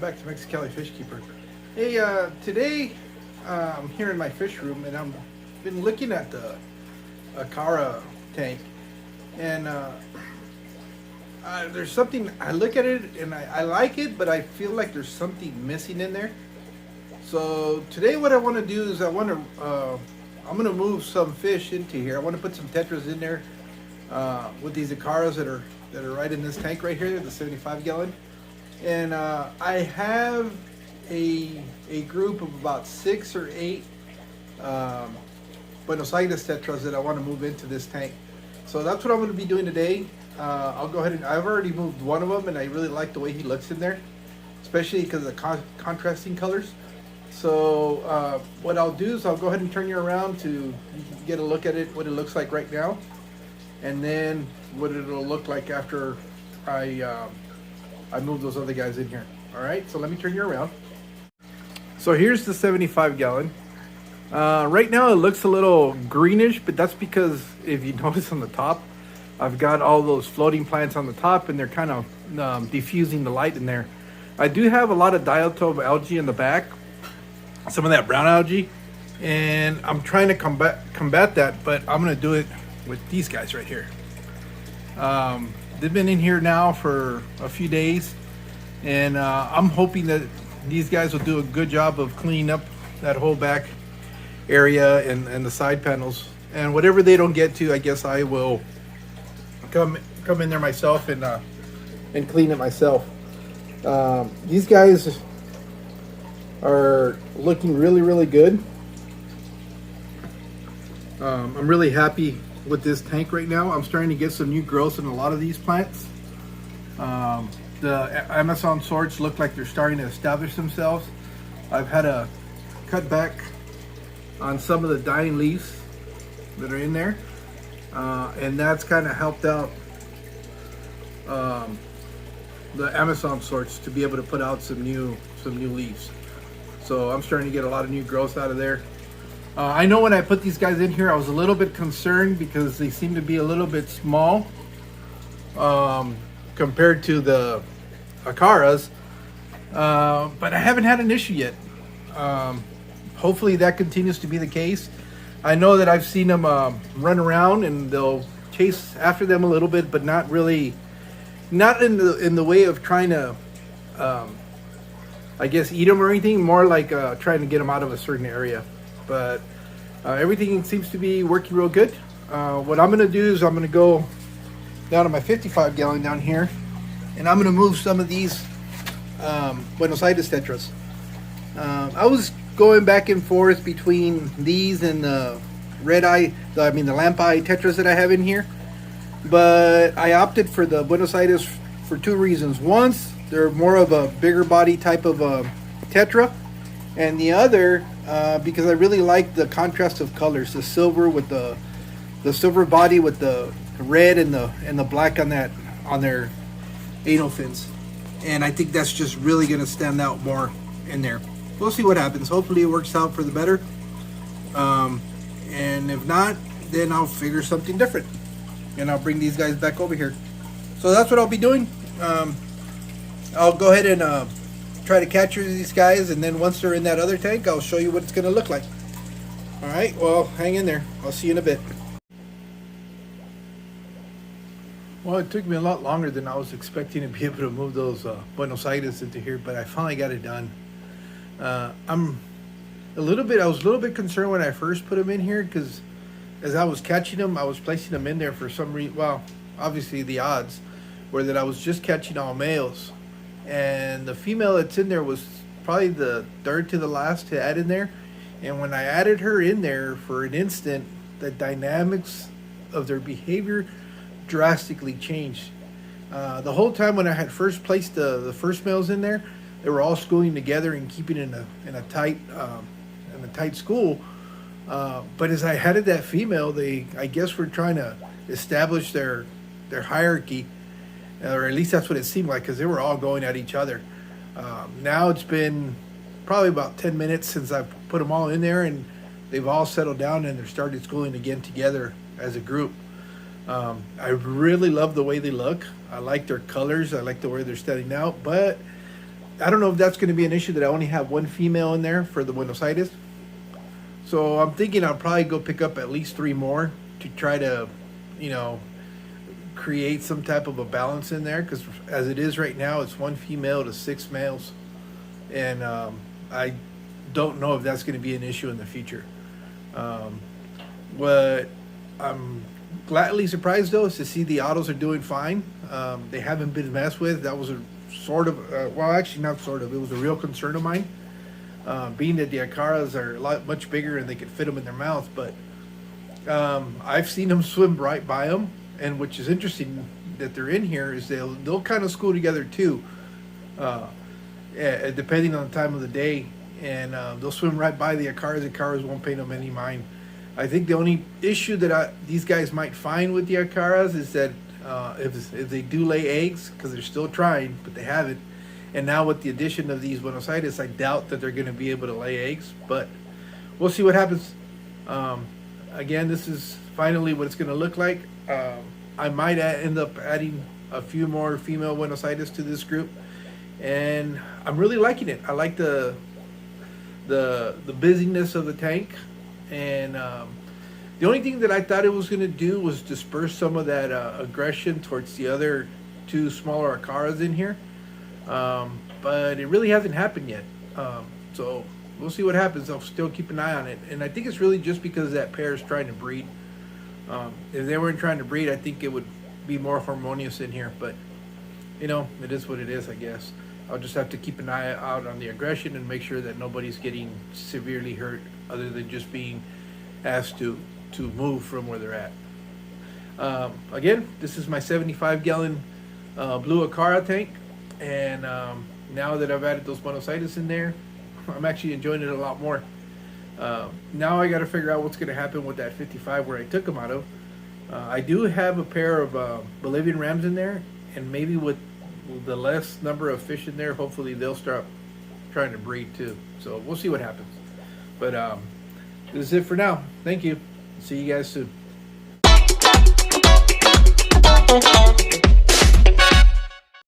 back to Mexicali Fish Keeper. Hey, today I'm here in my fish room and I've been looking at the Acara tank, and there's something. I look at it and I like it, but I feel like there's something missing in there. So today what I want to do is I'm going to move some fish into here. I want to put some tetras in there with these Acaras that are right in this tank right here, the 75 gallon. And I have a group of about 6 or 8 Buenos Aires Tetras that I want to move into this tank. So that's what I'm going to be doing today. I'll go ahead and I've already moved one of them, and I really like the way he looks in there, especially because of the contrasting colors. So what I'll do is I'll go ahead and turn you around to you can get a look at it, what it looks like right now, and then what it'll look like after I move those other guys in here. All right, so let me turn you around. So here's the 75 gallon. Right now it looks a little greenish, but that's because if you notice on the top, I've got all those floating plants on the top, and they're kind of diffusing the light in there. I do have a lot of diatope algae in the back, some of that brown algae, and I'm trying to combat that, but I'm going to do it with these guys right here. They've been in here now for a few days, and I'm hoping that these guys will do a good job of cleaning up that whole back area and the side panels. And whatever they don't get to, I guess I will come in there myself and clean it myself. These guys are looking really good. I'm really happy with this tank right now. I'm starting to get some new growth in a lot of these plants. The Amazon sorts look like they're starting to establish themselves. I've had to cut back on some of the dying leaves that are in there, and that's kind of helped out the Amazon sorts to be able to put out some new leaves. So I'm starting to get a lot of new growth out of there. I know when I put these guys in here, I was a little bit concerned because they seem to be a little bit small compared to the Acaras, but I haven't had an issue yet. Hopefully that continues to be the case. I know that I've seen them run around and they'll chase after them a little bit, but not really, not in the way of trying to, I guess, eat them or anything. More like trying to get them out of a certain area. But everything seems to be working real good. What I'm going to do is I'm going to go down to my 55 gallon down here, and I'm going to move some of these Buenos Aires Tetras. I was going back and forth between these and the the lamp eye Tetras that I have in here, but I opted for the Buenos Aires for 2 reasons. One, they're more of a bigger body type of Tetra, and the other because I really like the contrast of colors, the silver with the silver body with the red and the black on their anal fins, and I think that's just really going to stand out more in there. We'll see what happens. Hopefully it works out for the better, and if not, then I'll figure something different and I'll bring these guys back over here. So that's what I'll be doing. I'll go ahead and try to capture these guys, and then once they're in that other tank, I'll show you what it's going to look like. All right, well, hang in there. I'll see you in a bit. Well, it took me a lot longer than I was expecting to be able to move those Buenos Aires into here, but I finally got it done. I was a little bit concerned when I first put them in here, because as I was catching them, I was placing them in there for some reason. Well, obviously the odds were that I was just catching all males, and the female that's in there was probably the third to the last to add in there. And when I added her in there for an instant, the dynamics of their behavior drastically changed. The whole time when I had first placed the first males in there, they were all schooling together and keeping in a tight school. But as I added that female, they, I guess, were trying to establish their hierarchy, or at least that's what it seemed like, because they were all going at each other. Now it's been probably about 10 minutes since I've put them all in there, and they've all settled down and they're started schooling again together as a group. I really love the way they look. I like their colors. I like the way they're standing out, but I don't know if that's going to be an issue that I only have one female in there for the Buenos Aires. So I'm thinking I'll probably go pick up at least 3 more to try to, you know, create some type of a balance in there. Because as it is right now, it's 1 female to 6 males. And I don't know if that's going to be an issue in the future. What I'm gladly surprised though is to see the autos are doing fine. They haven't been messed with. That was a sort of, well, actually not sort of, it was a real concern of mine. Being that the Acaras are much bigger and they could fit them in their mouth, but I've seen them swim right by them. And which is interesting that they're in here is they'll kind of school together too, depending on the time of the day, and they'll swim right by the Acaras. The Acaras won't pay them any mind. I think the only issue that these guys might find with the Acaras is that if they do lay eggs, because they're still trying, but they haven't. And now with the addition of these Buenos Aires, I doubt that they're going to be able to lay eggs. But we'll see what happens. Again, this is finally what it's going to look like. I might end up adding a few more female Buenos Aires to this group, and I'm really liking it. I like the busyness of the tank, and the only thing that I thought it was going to do was disperse some of that aggression towards the other 2 smaller Acaras in here, but it really hasn't happened yet. So we'll see what happens. I'll still keep an eye on it, and I think it's really just because that pair is trying to breed. If they weren't trying to breed, I think it would be more harmonious in here, but you know, it is what it is, I guess. I'll just have to keep an eye out on the aggression and make sure that nobody's getting severely hurt other than just being asked to move from where they're at. Again, this is my 75-gallon blue Acara tank, and now that I've added those Buenos Aires in there, I'm actually enjoying it a lot more. Now I got to figure out what's going to happen with that 55 where I took them out of. I do have a pair of Bolivian rams in there, and maybe with the less number of fish in there, hopefully they'll start trying to breed too. So we'll see what happens. But this is it for now. Thank you. See you guys soon.